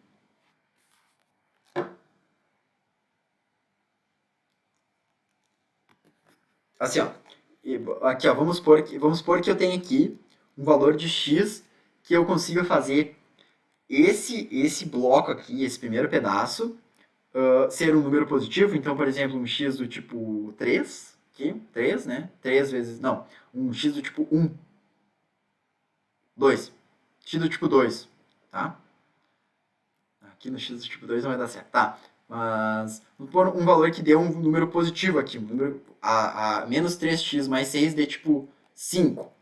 Assim, ó. Aqui, ó, vamos supor que eu tenho aqui um valor de x que eu consiga fazer esse bloco aqui, esse primeiro pedaço, ser um número positivo. Então, por exemplo, um x do tipo 3, aqui, 3, né? 3 vezes, não, um x do tipo 1, 2, x do tipo 2, tá? Aqui no x do tipo 2 não vai dar certo, tá? Mas vamos pôr um valor que dê um número positivo aqui, um número menos 3x mais 6 dê tipo 5.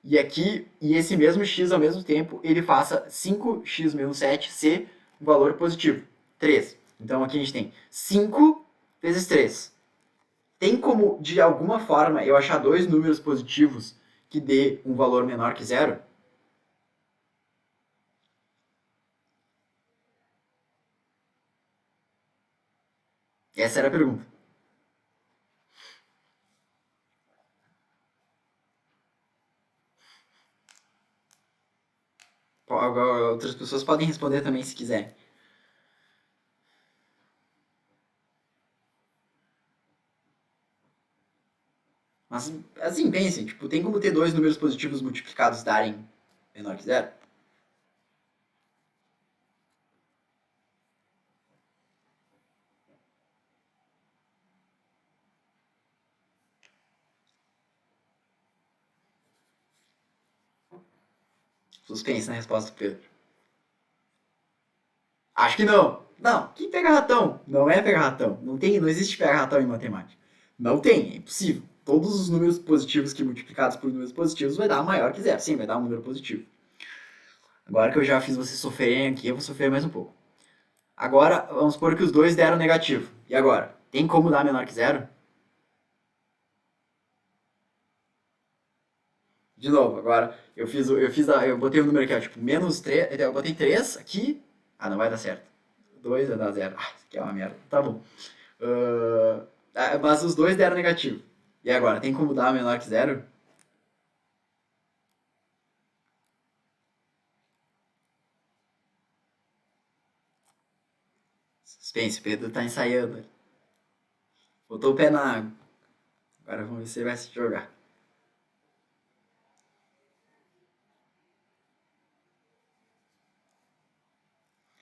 E aqui, e esse mesmo x ao mesmo tempo, ele faça 5x menos 7 ser um valor positivo, 3. Então aqui a gente tem 5 vezes 3. Tem como, de alguma forma, eu achar dois números positivos que dê um valor menor que zero? Essa era a pergunta. Outras pessoas podem responder também se quiser. Mas, assim, pensem, tipo, tem como ter dois números positivos multiplicados darem menor que zero? Suspense na resposta do Pedro. Acho que não. Não, que pega ratão? Não é pegar ratão. Não existe pegar ratão em matemática. Não tem, é impossível. todos os números positivos que multiplicados por números positivos vai dar maior que zero. Sim, vai dar um número positivo. Agora que eu já fiz vocês sofrerem aqui, eu vou sofrer mais um pouco. Agora, vamos supor que os dois deram negativo. E agora? Tem como dar menor que zero? De novo, agora eu botei o número aqui, ó, tipo, menos 3, eu botei 3 aqui. Ah, não vai dar certo. 2 vai dar zero. Ah, isso aqui é uma merda. Tá bom. Mas os dois deram negativo. E agora, tem como dar menor que zero? Suspense, o Pedro tá ensaiando. Botou o pé na água. Agora vamos ver se ele vai se jogar.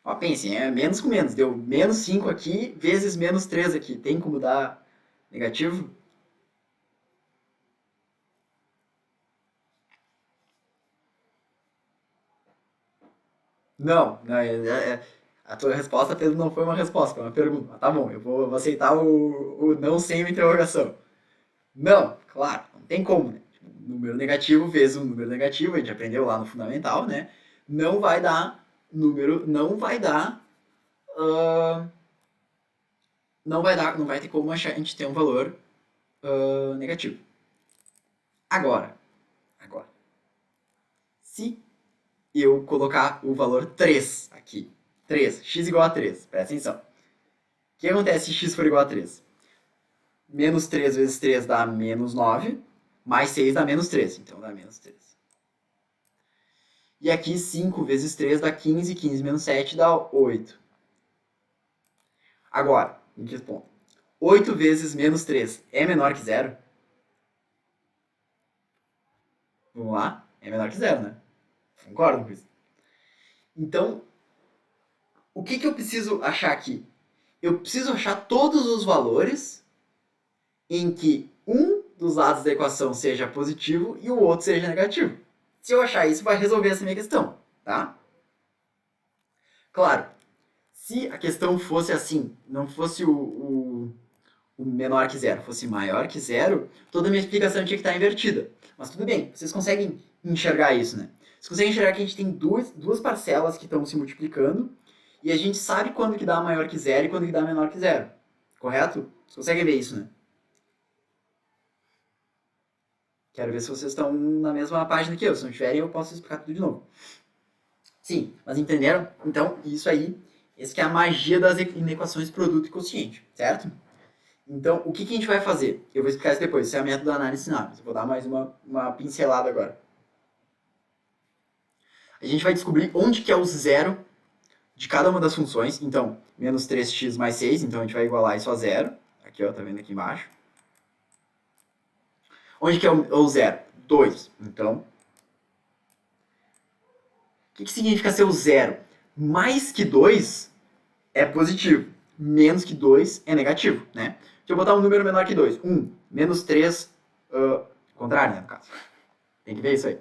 Ó, pensem, é menos com menos. Deu menos 5 aqui, vezes menos 3 aqui. Tem como dar negativo? Não, não a tua resposta, Pedro, não foi uma resposta, foi uma pergunta. Mas tá bom, eu vou aceitar o não sem uma interrogação. Não, claro, não tem como, né? Tipo, número negativo vezes um número negativo, a gente aprendeu lá no fundamental, né? Não vai dar número, ah, não vai ter como a gente ter um valor negativo. Agora, agora, se eu colocar o valor 3 aqui, 3 x igual a 3, presta atenção. O que acontece se x for igual a 3? Menos 3 vezes 3 dá menos 9, mais 6 dá menos 13, então dá menos 13. E aqui 5 vezes 3 dá 15, 15 menos 7 dá 8. Agora, me responda. 8 vezes menos 3 é menor que zero? Vamos lá? É menor que zero, né? Concordo com isso. Então, o que eu preciso achar aqui? Eu preciso achar todos os valores em que um dos lados da equação seja positivo e o outro seja negativo. Se eu achar isso, vai resolver essa minha questão, tá? Claro, se a questão fosse assim, não fosse o menor que zero, fosse maior que zero, toda a minha explicação tinha que estar invertida. Mas tudo bem, vocês conseguem enxergar isso, né? Vocês conseguem enxergar que a gente tem duas parcelas que estão se multiplicando e a gente sabe quando que dá maior que zero e quando que dá menor que zero. Correto? Vocês conseguem ver isso, né? Quero ver se vocês estão na mesma página que eu. Se não tiverem, eu posso explicar tudo de novo. Sim, mas entenderam? Então, isso aí, essa que é a magia das inequações produto e quociente, certo? Então, o que a gente vai fazer? Eu vou explicar isso depois. Isso é a método da análise sinapse. Eu vou dar mais uma pincelada agora. A gente vai descobrir onde que é o zero de cada uma das funções. Então, menos 3x mais 6. Então, a gente vai igualar isso a zero. Aqui, ó, tá vendo aqui embaixo. Onde que é o zero? 2. Então, o que significa ser o zero? Mais que 2 é positivo. Menos que 2 é negativo, né? Se eu botar um número menor que 2, 1, menos 3, contrário, né, no caso. Tem que ver isso aí.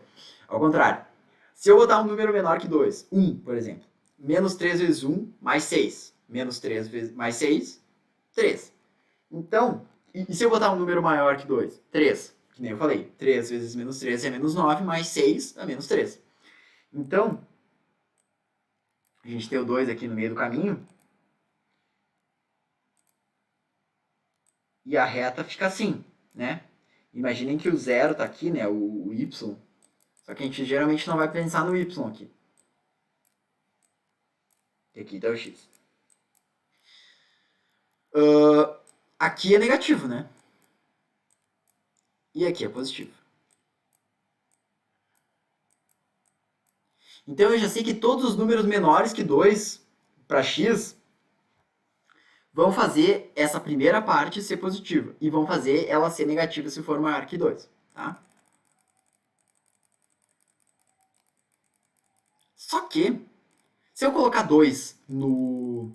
Ao contrário. Se eu botar um número menor que 2, 1, por exemplo, menos 3 vezes 1, mais 6. Menos 3 vezes mais 6, 3. Então, e se eu botar um número maior que 2? 3. Que nem eu falei. 3 vezes menos 3 é menos 9, mais 6 é menos 3. Então, a gente tem o 2 aqui no meio do caminho. E a reta fica assim, né? Imaginem que o zero está aqui, né? O y. Só que a gente geralmente não vai pensar no y aqui. E aqui está o x. Aqui é negativo, né? E aqui é positivo. Então eu já sei que todos os números menores que 2 para x vão fazer essa primeira parte ser positiva. E vão fazer ela ser negativa se for maior que 2. Tá? Só que, se eu colocar 2 no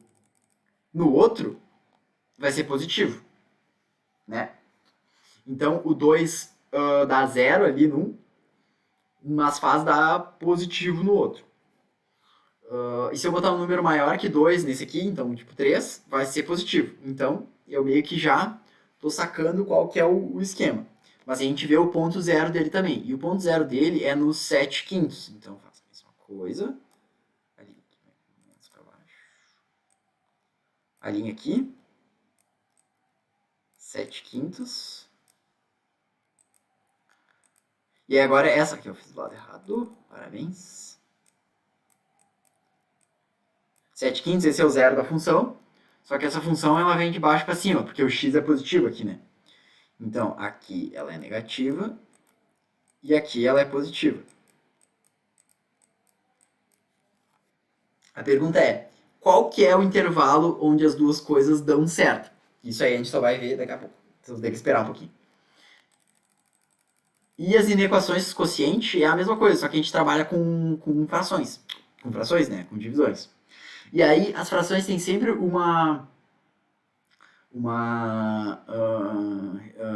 outro, vai ser positivo. Né? Então o 2 dá 0 ali num, mas faz dar positivo no outro. E se eu botar um número maior que 2 nesse aqui, então tipo 3, vai ser positivo. Então eu meio que já estou sacando qual que é o esquema. Mas a gente vê o ponto zero dele também. E o ponto zero dele é nos 7 quintos. Então faço a mesma coisa. A linha aqui. 7 quintos. E agora essa aqui eu fiz do lado errado. Parabéns. 7 quintos, esse é o zero da função. Só que essa função ela vem de baixo para cima, porque o x é positivo aqui, né? Então, aqui ela é negativa e aqui ela é positiva. A pergunta é, qual que é o intervalo onde as duas coisas dão certo? Isso aí a gente só vai ver daqui a pouco. Então, tem que esperar um pouquinho. E as inequações quociente é a mesma coisa, só que a gente trabalha com frações. Com frações, né? Com divisões. E aí, as frações têm sempre uma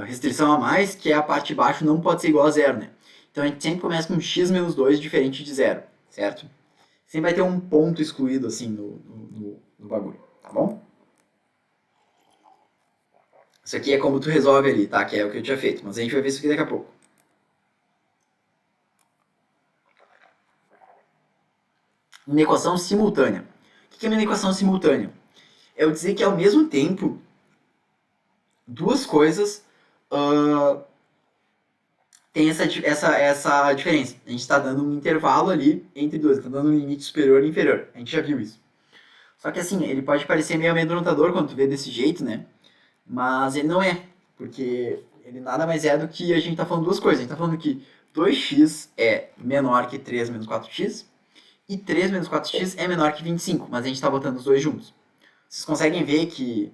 restrição a mais, que é a parte de baixo não pode ser igual a zero, né? Então a gente sempre começa com x menos 2 diferente de zero, certo? Sempre vai ter um ponto excluído assim no bagulho, tá bom? Isso aqui é como tu resolve ali, tá? Que é o que eu tinha feito, mas a gente vai ver isso aqui daqui a pouco. Uma equação simultânea. O que é uma equação simultânea? É eu dizer que ao mesmo tempo duas coisas tem essa diferença. A gente está dando um intervalo ali entre duas, está dando um limite superior e inferior. A gente já viu isso. Só que assim, ele pode parecer meio amedrontador quando tu vê desse jeito, né? Mas ele não é, porque ele nada mais é do que a gente está falando duas coisas. A gente está falando que 2x é menor que 3 menos 4x e 3 menos 4x é menor que 25, mas a gente está botando os dois juntos. Vocês conseguem ver que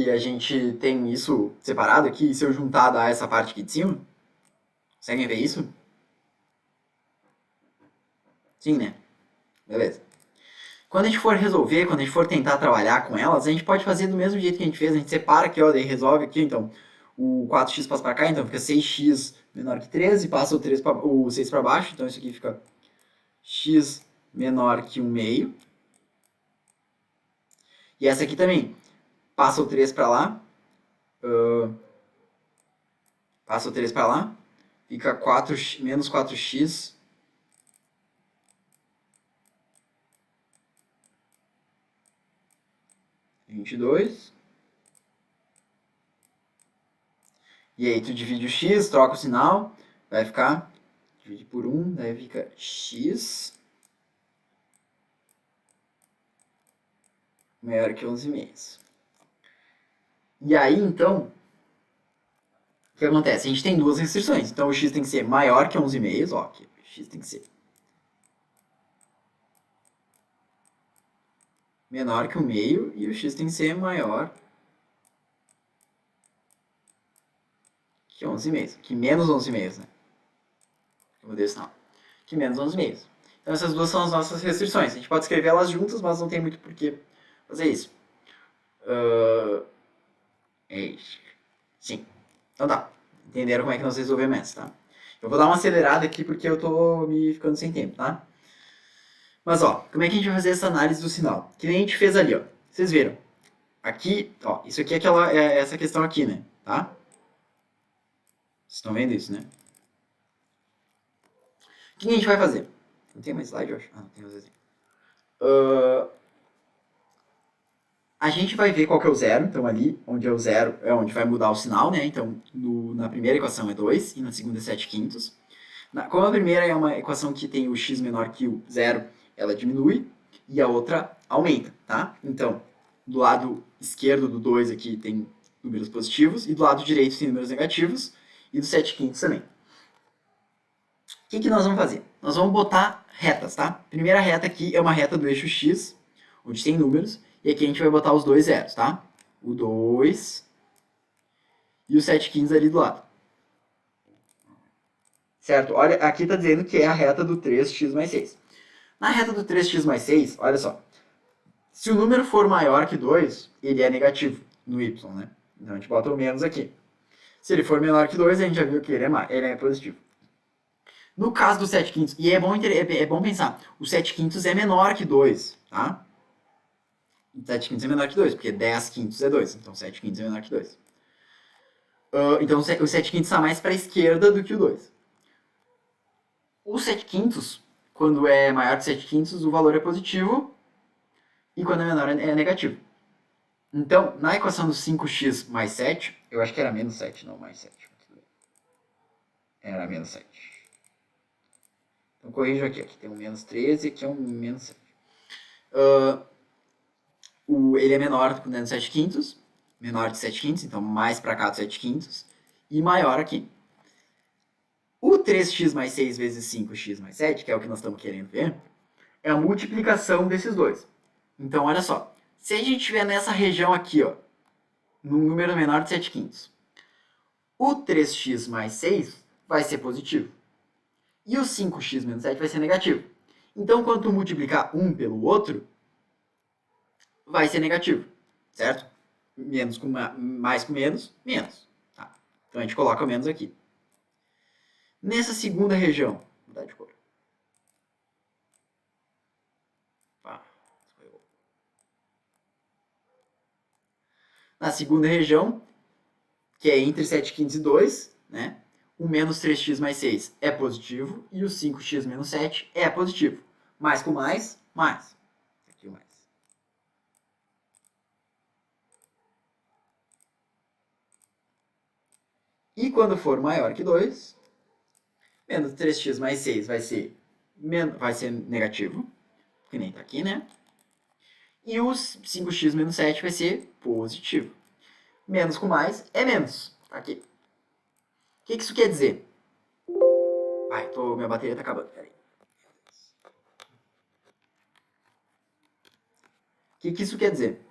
a gente tem isso separado aqui, e se eu juntar dá essa parte aqui de cima? Conseguem ver isso? Sim, né? Beleza. Quando a gente for resolver, quando a gente for tentar trabalhar com elas, a gente pode fazer do mesmo jeito que a gente fez. A gente separa aqui, ó, daí resolve aqui, então o 4x passa para cá, então fica 6x menor que 13, passa o 6 para baixo, então isso aqui fica x menor que 1 meio. E essa aqui também, passa o 3 para lá, passa o 3 para lá, fica 4, menos 4x (22). E aí tu divide o x, troca o sinal, vai ficar, divide por 1, daí fica x maior que 11,5. E aí, então, o que acontece? A gente tem duas restrições. Então, o x tem que ser maior que 11,5, ó, aqui, o x tem que ser menor que 1 meio e o x tem que ser maior que 11,5, que menos 11,5, né? Eu mudei o sinal. Que menos 11,5. Então, essas duas são as nossas restrições. A gente pode escrever elas juntas, mas não tem muito por que fazer isso. É isso. Sim. Então tá. Entenderam como é que nós resolvemos essa, tá? Eu vou dar uma acelerada aqui porque eu tô me ficando sem tempo, tá? Mas ó, como é que a gente vai fazer essa análise do sinal? Que nem a gente fez ali, ó. Vocês viram? Aqui, ó, isso aqui é essa questão aqui, né? Tá? Vocês estão vendo isso, né? O que a gente vai fazer? Não tem mais slide, eu acho. Ah, não tem mais slide. A gente vai ver qual que é o zero, então ali, onde é o zero, é onde vai mudar o sinal, né? Então, na primeira equação é 2 e na segunda é 7 quintos. Como a primeira é uma equação que tem o x menor que o zero, ela diminui e a outra aumenta, tá? Então, do lado esquerdo do 2 aqui tem números positivos e do lado direito tem números negativos e do 7 quintos também. O que nós vamos fazer? Nós vamos botar retas, tá? Primeira reta aqui é uma reta do eixo x, onde tem números, e aqui a gente vai botar os dois zeros, tá? O 2 e o 7 quintos ali do lado. Certo? Olha, aqui está dizendo que é a reta do 3x mais 6. Na reta do 3x mais 6, olha só. Se o número for maior que 2, ele é negativo no y, né? Então a gente bota o menos aqui. Se ele for menor que 2, a gente já viu que ele é positivo. No caso do 7 quintos, e é bom pensar, o 7 quintos é menor que 2, tá? 7 quintos é menor que 2, porque 10 quintos é 2, então 7 quintos é menor que 2. Então o 7 quintos está mais para a esquerda do que o 2. O 7 quintos, quando é maior que 7 quintos, o valor é positivo. E quando é menor, é negativo. Então, na equação do 5x mais 7, eu acho que era menos 7, não mais 7. Era menos 7. Então, corrijo aqui. Aqui tem um menos 13 e aqui é um menos 7. Ele é menor quando é no 7 quintos. Menor de 7 quintos, então mais para cá do 7 quintos. E maior aqui. O 3x mais 6 vezes 5x mais 7, que é o que nós estamos querendo ver, é a multiplicação desses dois. Então, olha só. Se a gente estiver nessa região aqui, ó, num número menor de 7 quintos, o 3x mais 6 vai ser positivo. E o 5x menos 7 vai ser negativo. Então, quando tu multiplicar um pelo outro, vai ser negativo, certo? Menos com mais com menos, menos. Tá? Então, a gente coloca o menos aqui. Nessa segunda região, vou mudar de cor. Na segunda região, que é entre 7 quintos e 2, né? O menos 3x mais 6 é positivo e o 5x menos 7 é positivo. Mais com mais, mais. Aqui o mais. E quando for maior que 2, menos 3x mais 6 vai ser negativo, que nem tá aqui, né? E o 5x menos 7 vai ser positivo. Menos com mais é menos. Tá aqui. O que isso quer dizer? Ai, minha bateria tá acabando. Peraí. O que isso quer dizer?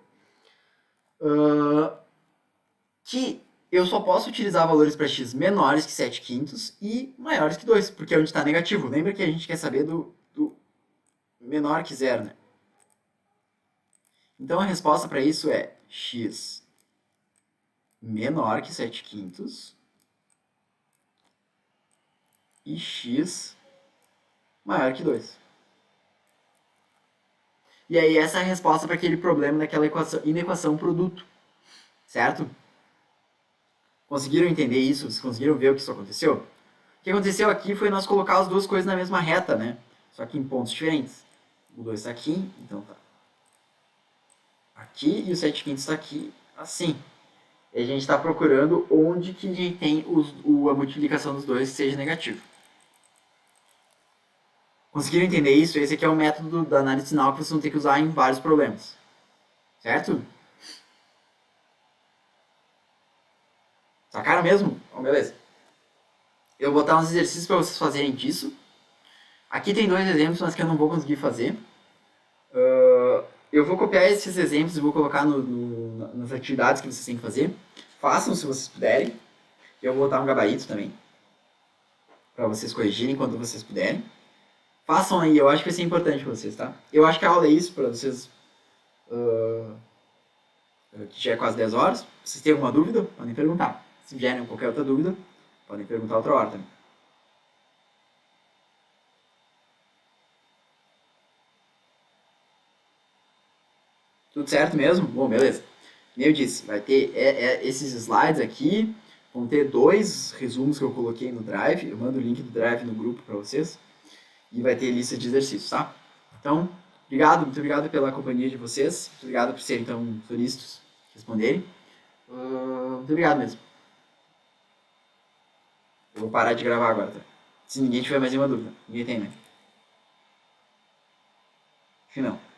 Que eu só posso utilizar valores para x menores que 7 quintos e maiores que 2, porque é onde está negativo. Lembra que a gente quer saber do menor que 0, né? Então a resposta para isso é x menor que 7 quintos e x maior que 2. E aí essa é a resposta para aquele problema daquela inequação produto, certo? Conseguiram entender isso? Vocês conseguiram ver o que isso aconteceu? O que aconteceu aqui foi nós colocar as duas coisas na mesma reta, né? Só que em pontos diferentes. O 2 está aqui, então tá aqui, e o 7 quintos está aqui, assim. E a gente está procurando onde que a gente tem a multiplicação dos dois que seja negativo. Conseguiram entender isso? Esse aqui é o método da análise sinal que vocês vão ter que usar em vários problemas. Certo? Sacaram mesmo? Bom, beleza. Eu vou botar uns exercícios para vocês fazerem disso. Aqui tem 2 exemplos, mas que eu não vou conseguir fazer. Eu vou copiar esses exemplos e vou colocar nas atividades que vocês têm que fazer. Façam se vocês puderem. Eu vou botar um gabarito também, para vocês corrigirem quando vocês puderem. Façam aí, eu acho que vai ser importante para vocês, tá? Eu acho que a aula é isso, para vocês, que já é quase 10 horas. Se vocês têm alguma dúvida, podem perguntar. Se vierem qualquer outra dúvida, podem perguntar outra hora também. Tudo certo mesmo? Bom, beleza. Como eu disse, vai ter esses slides aqui, vão ter 2 resumos que eu coloquei no Drive, eu mando o link do Drive no grupo para vocês, e vai ter lista de exercícios, tá? Então, muito obrigado pela companhia de vocês, muito obrigado por serem tão solícitos responderem. Muito obrigado mesmo. Eu vou parar de gravar agora, tá? Se ninguém tiver mais nenhuma dúvida. Ninguém tem, né? Acho que não.